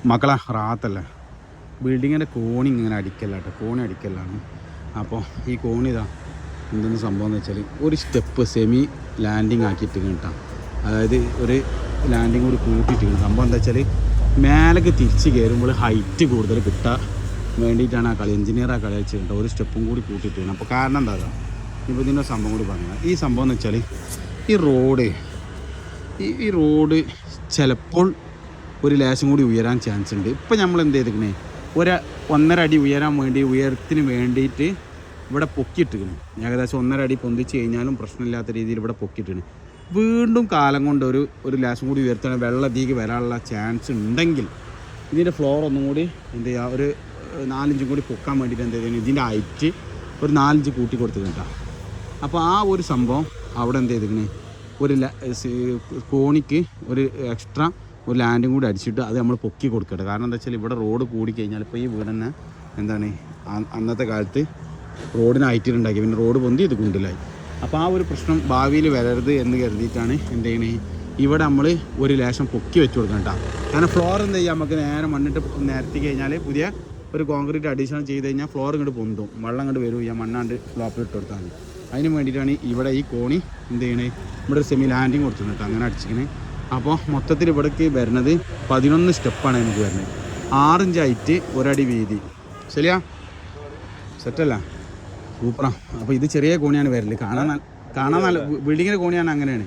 മക്കളെ റാത്തല്ലേ, ബിൽഡിങ്ങിൻ്റെ കോണി ഇങ്ങനെ അടിക്കല്ല കേട്ടോ, കോണി അടിക്കലാണ്. അപ്പോൾ ഈ കോണി ഇതാ എന്തെന്ന് സംഭവം എന്ന് വെച്ചാൽ ഒരു സ്റ്റെപ്പ് സെമി ലാൻഡിങ് ആക്കിയിട്ട് കേട്ടോ, അതായത് ഒരു ലാൻഡിങ് കൂടി കൂട്ടിയിട്ട് സംഭവം എന്താ വെച്ചാൽ മേലേക്ക് തിരിച്ച് കയറുമ്പോൾ ഹൈറ്റ് കൂടുതൽ കിട്ടാൻ വേണ്ടിയിട്ടാണ് ആ കളി, എഞ്ചിനീയർ ആ കളി വെച്ചിട്ടുണ്ട്. ഒരു സ്റ്റെപ്പും കൂടി കൂട്ടിയിട്ട്. അപ്പോൾ കാരണം എന്താ ഇപ്പോൾ ഇതിൻ്റെ സംഭവം കൂടി പറഞ്ഞത്, ഈ സംഭവം എന്ന് വെച്ചാൽ ഈ റോഡ് ചിലപ്പോൾ ഒരു ലേശം കൂടി ഉയരാൻ ചാൻസ് ഉണ്ട്. ഇപ്പം നമ്മൾ എന്ത് ചെയ്തിരിക്കണേ, 1.5 അടി ഉയരാൻ വേണ്ടി, ഉയരത്തിന് വേണ്ടിയിട്ട് ഇവിടെ പൊക്കിയിട്ടിരിക്കണം. ഏകദേശം 1.5 അടി പൊന്തിച്ച് കഴിഞ്ഞാലും പ്രശ്നമില്ലാത്ത രീതിയിൽ ഇവിടെ പൊക്കിയിട്ടിരിക്കണം. വീണ്ടും കാലം കൊണ്ട് ഒരു ലേശം കൂടി ഉയർത്താൻ വെള്ളത്തിലേക്ക് വരാനുള്ള ചാൻസ് ഉണ്ടെങ്കിൽ ഇതിൻ്റെ ഫ്ലോർ ഒന്നും കൂടി എന്ത് ചെയ്യുക, ഒരു 4 ഇഞ്ചും കൂടി പൊക്കാൻ വേണ്ടിയിട്ട് എന്ത് ചെയ്യുന്നത്, ഇതിൻ്റെ ഹൈറ്റ് ഒരു 4 ഇഞ്ച് കൂട്ടി കൊടുത്തിട്ടുണ്ടാകും. അപ്പോൾ ആ ഒരു സംഭവം അവിടെ എന്ത് ചെയ്തിരിക്കണേ, ഒരു കോണിക്ക് ഒരു എക്സ്ട്രാ ഒരു ലാൻഡും കൂടി അടിച്ചിട്ട് അത് നമ്മൾ പൊക്കി കൊടുക്കട്ടെ. കാരണം എന്താ വെച്ചാൽ ഇവിടെ റോഡ് കൂടി കഴിഞ്ഞാൽ ഇപ്പോൾ ഈ വീട് തന്നെ എന്താണ് അന്നത്തെ കാലത്ത് റോഡിന് ഹൈറ്റിലുണ്ടാക്കി, പിന്നെ റോഡ് പൊന്തി ഇത് കുണ്ടിലായി. അപ്പോൾ ആ ഒരു പ്രശ്നം ഭാവിയിൽ വരരുത് എന്ന് കരുതിയിട്ടാണ് എന്ത് ചെയ്യണേ, ഇവിടെ നമ്മൾ ഒരു ലേശം പൊക്കി വെച്ച് കൊടുക്കണം കേട്ടോ. കാരണം ഫ്ലോർ എന്ത് ചെയ്യുക, നമുക്ക് നേരെ മണ്ണിട്ട് നിരത്തി കഴിഞ്ഞാൽ പുതിയ ഒരു കോൺക്രീറ്റ് അഡീഷണൽ ചെയ്ത് കഴിഞ്ഞാൽ ഫ്ലോർ ഇങ്ങോട്ട് പൊന്തും, വെള്ളം ഇങ്ങോട്ട് വരും, ഈ മണ്ണാണ്ട് ഫ്ലോപ്പിൽ ഇട്ട് കൊടുത്താൽ മതി. അതിന് വേണ്ടിയിട്ടാണ് ഇവിടെ ഈ കോണി എന്ത് ചെയ്യണേ, ഇവിടെ ഒരു സെമി ലാൻഡിങ് കൊടുത്തിട്ടുണ്ട് കേട്ടോ, അങ്ങനെ അടിച്ചിക്കണേ. അപ്പോൾ മൊത്തത്തിൽ ഇവിടേക്ക് വരുന്നത് 11 സ്റ്റെപ്പാണ് എനിക്ക് വരുന്നത്, 6 ഇഞ്ച് ഹൈറ്റ്, 1 അടി വീതി. ശരിയാ, സെറ്റല്ല, സൂപ്പറാ. അപ്പോൾ ഇത് ചെറിയ കോണിയാണ് വരല്, കാണാൻ നല്ല ബിൽഡിങ്ങിൻ്റെ കോണിയാണ്, അങ്ങനെയാണ്.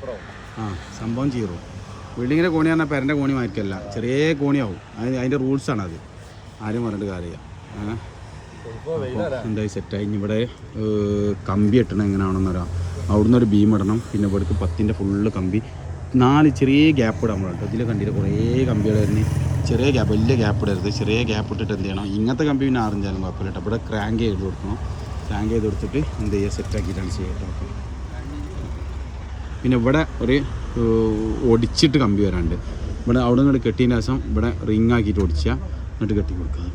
സംഭവം ചെയ്യറോ, ബിൽഡിങ്ങിൻ്റെ കോണി പറഞ്ഞാൽ പെരൻ്റെ കോണി മാറ്റിക്കല്ല, ചെറിയ കോണിയാവും. അതിൻ്റെ റൂൾസാണ് അത്, ആരും പറഞ്ഞിട്ട് കാര്യമില്ല. എന്തായി സെറ്റായി. ഇനി ഇവിടെ കമ്പി ഇട്ടണം എങ്ങനെയാണെന്നറിയാം. അവിടുന്ന് ഒരു ബീം ഇടണം, പിന്നെ ഇവിടേക്ക് 10-ൻ്റെ ഫുള്ള് കമ്പി, 4 ചെറിയ ഗ്യാപ്പ് ഇടാൻ പാടില്ല. ഇതിൽ കണ്ടിട്ട് കുറേ കമ്പികൾ വരുന്നത്, ചെറിയ ഗ്യാപ്പ്, വലിയ ഗ്യാപ്പ് ഇടരുത്, ചെറിയ ഗ്യാപ്പ് ഇട്ടിട്ട് എന്ത് ചെയ്യണം, ഇങ്ങനത്തെ കമ്പി പിന്നെ 6 ഇഞ്ചാലും കുഴപ്പമില്ല കേട്ടോ. ഇവിടെ ക്രാങ്ക് ചെയ്ത് കൊടുക്കണം, ക്രാങ്ക് ചെയ്ത് കൊടുത്തിട്ട് എന്ത് ചെയ്യുക, സെറ്റാക്കിയിട്ടാണ് ചെയ്യുക കേട്ടോ. പിന്നെ ഇവിടെ ഒരു ഒടിച്ചിട്ട് കമ്പി വരാണ്ട്, ഇവിടെ അവിടെ നിന്ന് കെട്ടിയതിന് ശേഷം ഇവിടെ റിങ് ആക്കിയിട്ട് ഒടിച്ചാൽ എന്നിട്ട് കെട്ടി കൊടുക്കുക.